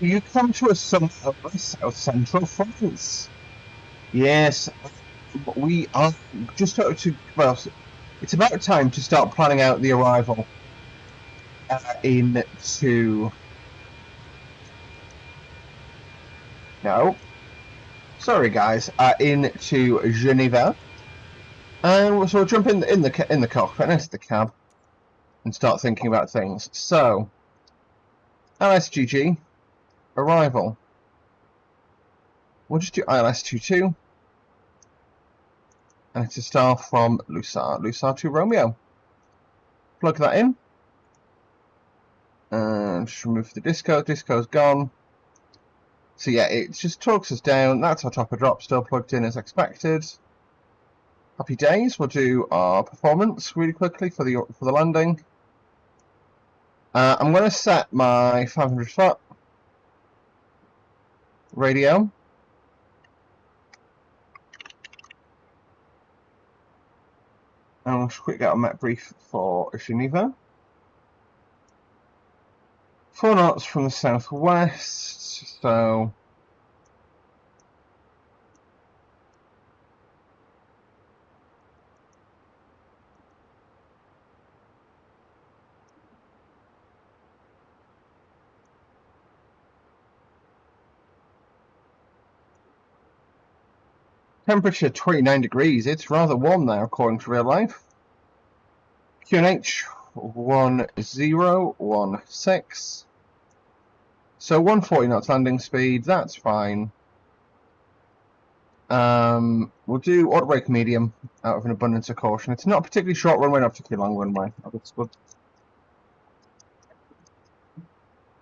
You come to us somewhere south central France. Yes, we are just about to. Well, it's about time to start planning out the arrival into. No, sorry guys, into Geneva. And so we'll jump in the cockpit next to the cab and start thinking about things. So, LSGG arrival. We'll just do ILS-22, and it's a star from Lussar to Romeo. Plug that in, and just remove the disco. Disco's gone. So yeah, it just talks us down. That's our top of drop, still plugged in as expected. Happy days. We'll do our performance really quickly for the landing. I'm going to set my 500 foot radio. And we'll just quickly get a map brief for Geneva. 4 knots from the southwest, so temperature 29 degrees. It's rather warm there according to real life. QNH 1016. So 140 knots landing speed, that's fine. We'll do auto brake medium out of an abundance of caution. It's not a particularly short runway, not a particularly long runway.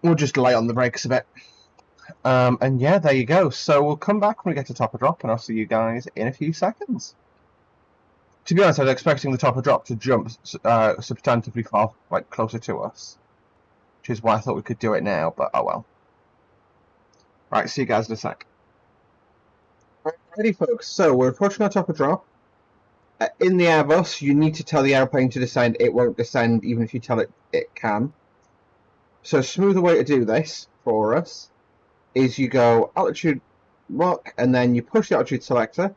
We'll just lay on the brakes a bit. And yeah, there you go. So we'll come back when we get to top of drop, and I'll see you guys in a few seconds. To be honest, I was expecting the top of drop to jump substantively far, like closer to us, which is why I thought we could do it now, but oh well. Right, see you guys in a sec. Ready, folks. So we're approaching our top of drop. In the Airbus, you need to tell the airplane to descend. It won't descend even if you tell it it can. So a smoother way to do this for us is you go altitude lock, and then you push the altitude selector,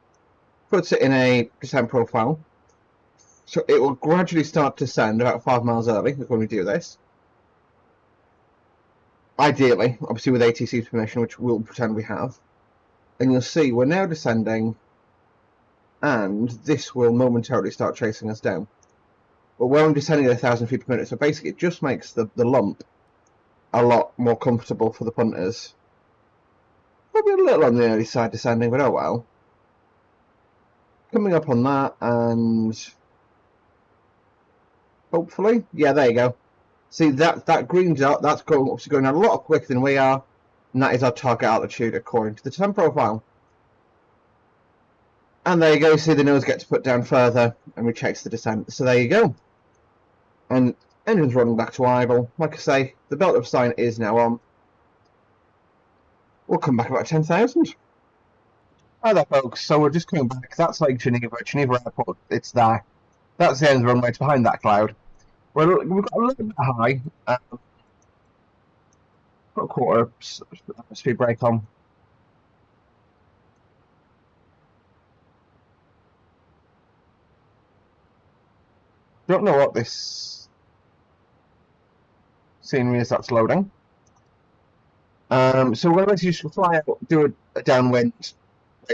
puts it in a descent profile. So it will gradually start to descend about 5 miles early when we do this. Ideally, obviously with ATC's permission, which we'll pretend we have. And you'll see we're now descending, and this will momentarily start chasing us down. But we're only descending at 1,000 feet per minute, so basically it just makes the lump a lot more comfortable for the punters. Probably a little on the early side descending, but oh well. Coming up on that, and hopefully, yeah, there you go. See that green dot, that's going a lot quicker than we are, and that is our target altitude according to the descent profile. And there you go, see the nose gets put down further, and we chase the descent. So there you go. And engine's running back to idle. Like I say, the belt-up sign is now on. We'll come back about 10,000. Hi there, folks. So we're just coming back. That's like Geneva Airport. It's there. That's the end of the runway. It's behind that cloud. We've got a little bit high. Put a quarter speed brake on. Don't know what this scenery is that's loading. So we're going to just fly out, do a downwind,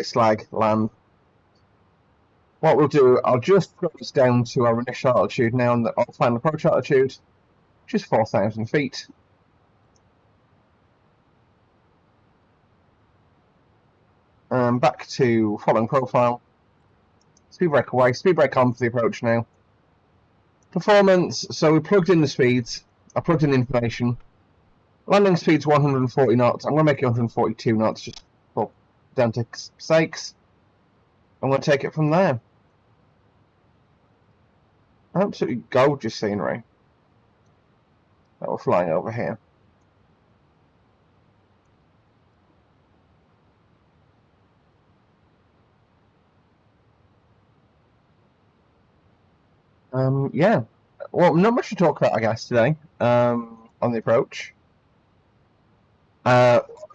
slag, land. What we'll do, I'll just put us down to our initial altitude now, and our final approach altitude, which is 4,000 feet. Back to following profile. Speed brake away, speed brake on for the approach now. Performance, so we plugged in the speeds, I plugged in the information. Landing speed's 140 knots, I'm going to make it 142 knots just for pedantic's sakes. I'm going to take it from there. Absolutely gorgeous scenery that we're flying over here. Yeah, well, not much to talk about, I guess, today on the approach.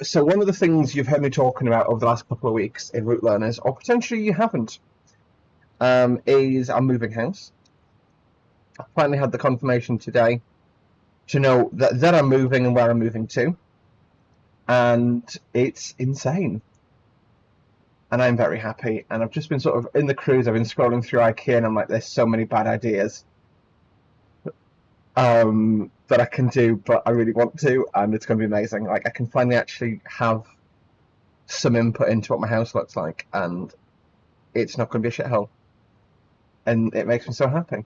So one of the things you've heard me talking about over the last couple of weeks in Route Learners, or potentially you haven't, is I'm moving house. I finally had the confirmation today to know that I'm moving and where I'm moving to, and it's insane. And I'm very happy. And I've just been sort of in the cruise. I've been scrolling through IKEA, and I'm like, there's so many bad ideas that I can do, but I really want to, and it's going to be amazing. Like I can finally actually have some input into what my house looks like, and it's not going to be a shithole. And it makes me so happy.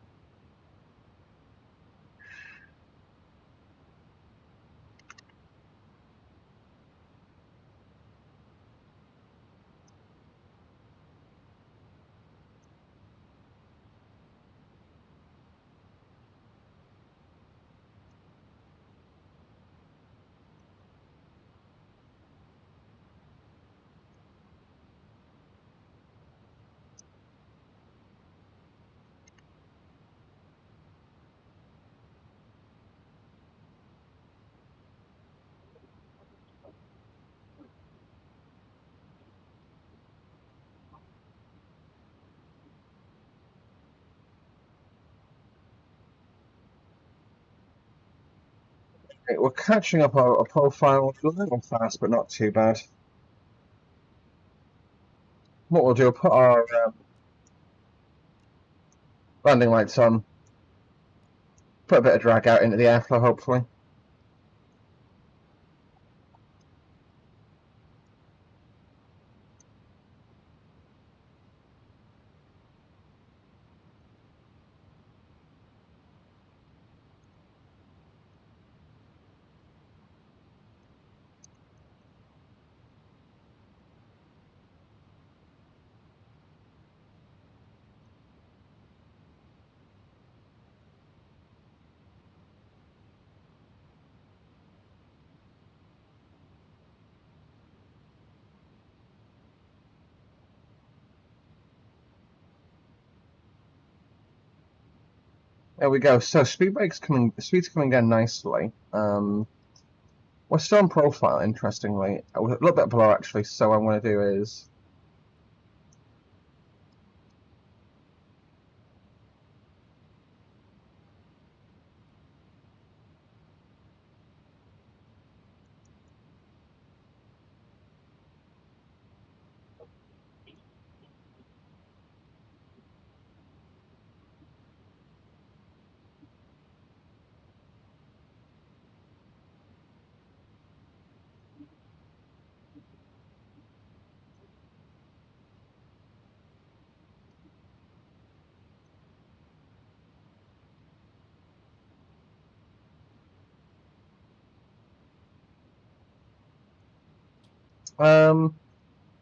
Okay, we're catching up our profile a little fast, but not too bad. What we'll do, we'll put our landing lights on, put a bit of drag out into the airflow, hopefully. There we go. So speed's coming down nicely. We're still on profile, interestingly. A little bit below actually. So what I'm going to do is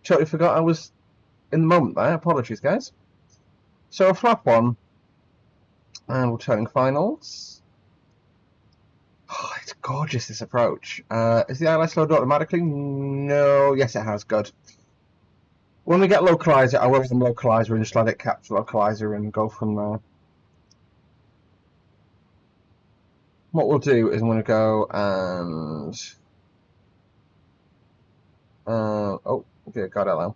totally forgot I was in the moment there. Apologies, guys. So a flap one, and we're turning finals. Oh, it's gorgeous, this approach. Is the ILS loaded automatically? No. Yes, it has. Good. When we get localizer, I will have them localizer and just let it capture localizer and go from there. What we'll do is I'm going to go and oh, okay, got it now.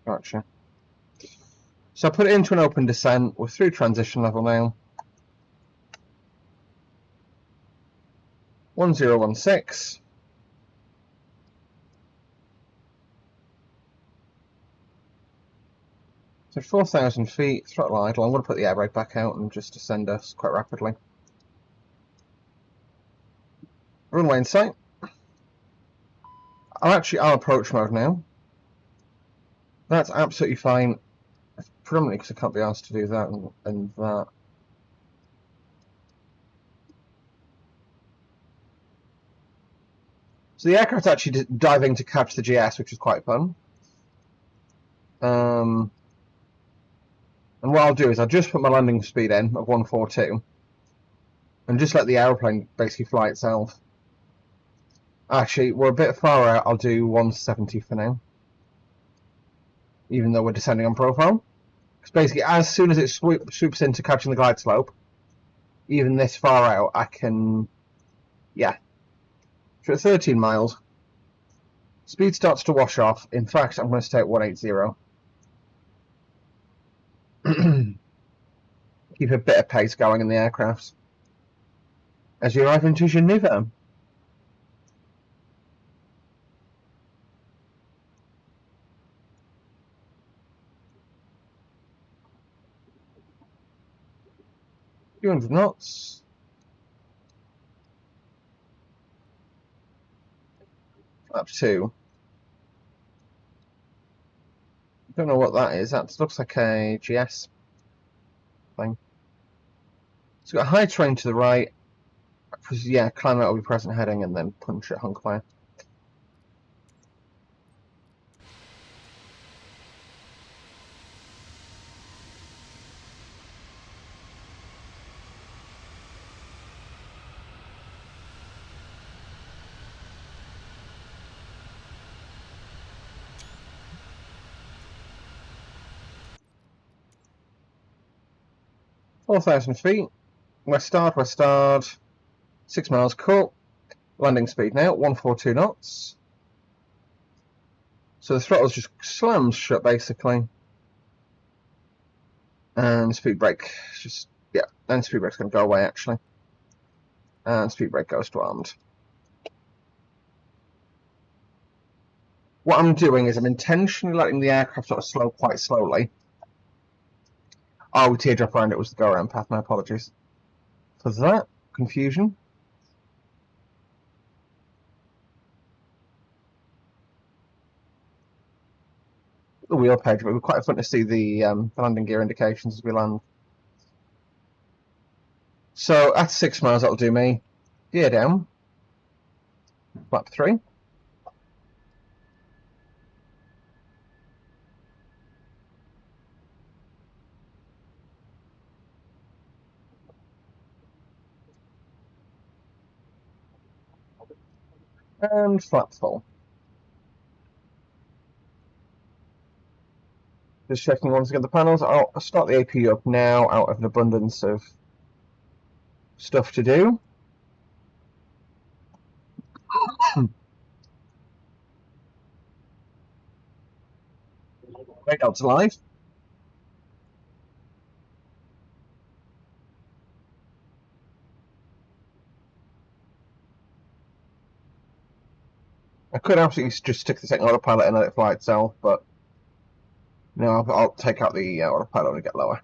Gotcha. So I put it into an open descent. We're through transition level now. 1016. So 4,000 feet, throttle idle. I'm going to put the air brake back out and just descend us quite rapidly. Runway in sight. I'm actually on approach mode now. That's absolutely fine. Predominantly because I can't be asked to do that and that. So the aircraft's actually diving to catch the GS, which is quite fun. And what I'll do is I'll just put my landing speed in of 142 and just let the aeroplane basically fly itself. Actually, we're a bit far out. I'll do 170 for now, even though we're descending on profile. Because basically, as soon as it swoops into catching the glide slope, even this far out, I can, yeah. So at 13 miles, speed starts to wash off. In fact, I'm going to stay at 180. Keep a bit of pace going in the aircraft. As you arrive into Geneve. A few hundred knots. Up to. Don't know what that is. That looks like a GS thing. It's got a high terrain to the right. Yeah, climb out will be present heading and then punch at hunk fire. $4,000 west start, 6 miles, cool. Landing speed now, 142 knots. So the throttle's just slams shut basically. And speed brake, just, yeah, and speed brake's going to go away actually. And speed brake goes to armed. What I'm doing is I'm intentionally letting the aircraft sort of slow quite slowly. Oh, teardrop around it was the go around path, my apologies for that confusion. The wheel page, but it was quite fun to see the landing gear indications as we land. So at 6 miles, that'll do me. Gear down. Flap 3. And flap full. Just checking once again the panels. I'll start the APU up now out of an abundance of stuff to do. Radar's live. I could absolutely just stick the second autopilot and let it fly itself, but no, I'll take out the autopilot and get lower.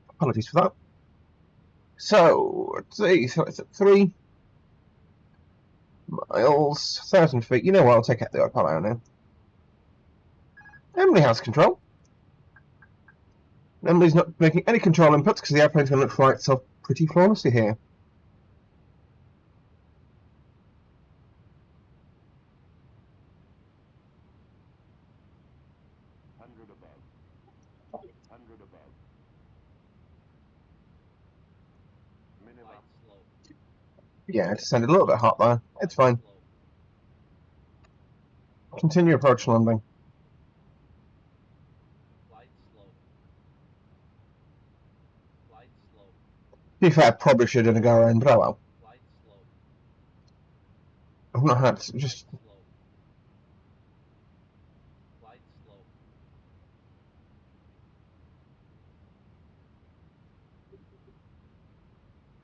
Apologies for that. So, let's see, so it's at 3 miles, 1,000 feet. You know what, I'll take out the autopilot now. Emily has control. Emily's not making any control inputs because the airplane's going to fly itself pretty flawlessly here. Yeah, it descended a little bit hot there. It's fine. Continue approach landing. To be fair, I probably should have done a go around, but oh well. I've not had just.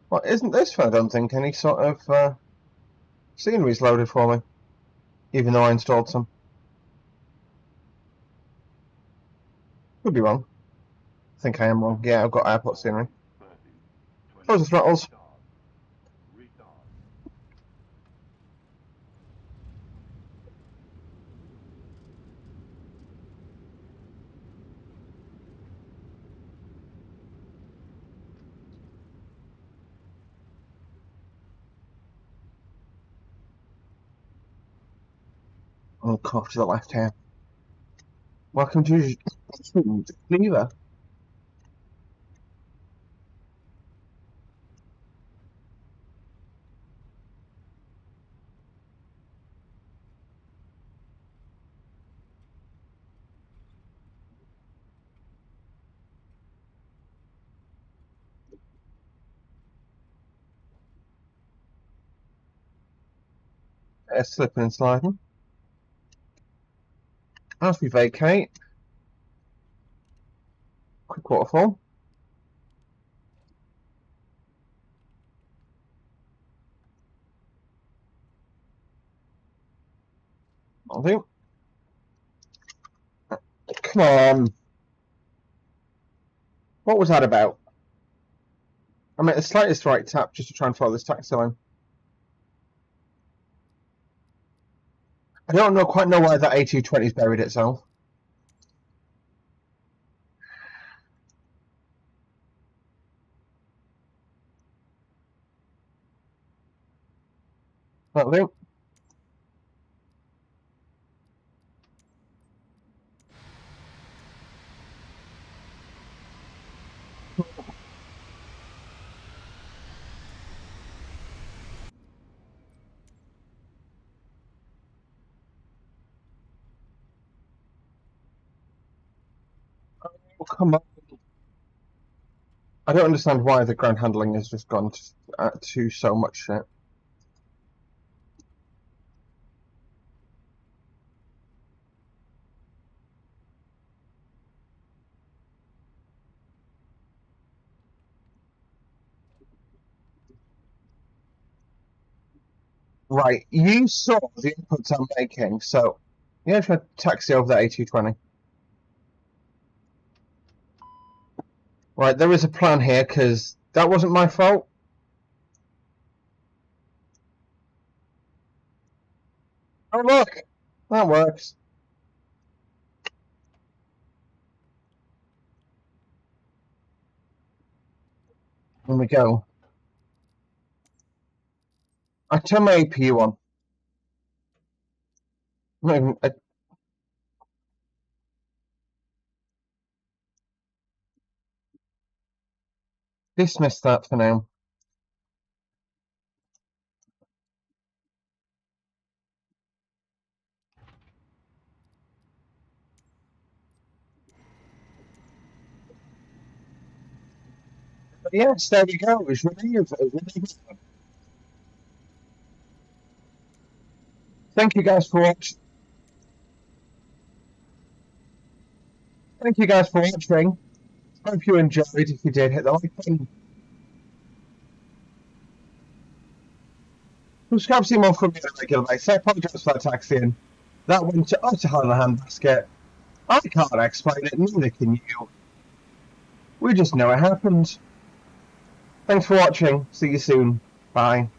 Well, isn't this for, I don't think, any sort of scenery's loaded for me, even though I installed some. Could be wrong. I think I am wrong. Yeah, I've got airport scenery. Close the throttles. Oh, cough to the left here. Welcome to Geneve. Slipping and sliding. As we vacate, quick waterfall. I'll do. Come on. What was that about? I made the slightest right tap just to try and follow this taxi line. I don't quite know why that A320's buried itself. That'll do. Oh, come on. I don't understand why the ground handling has just gone to so much shit. Right, you saw the inputs I'm making, so yeah, try to taxi over that A320. Right, there is a plan here because that wasn't my fault. Oh look, that works. Here we go. I turn my APU on. Not even, dismiss that for now. But yes, there we go. It's relieved. Thank you guys for watching. Thank you guys for watching. Hope you enjoyed. If you did, hit the like button. Subscribe to see more from me on a regular basis. I apologise for that taxiing. That went to utter hell in the handbasket. I can't explain it, neither can you. We just know it happened. Thanks for watching. See you soon. Bye.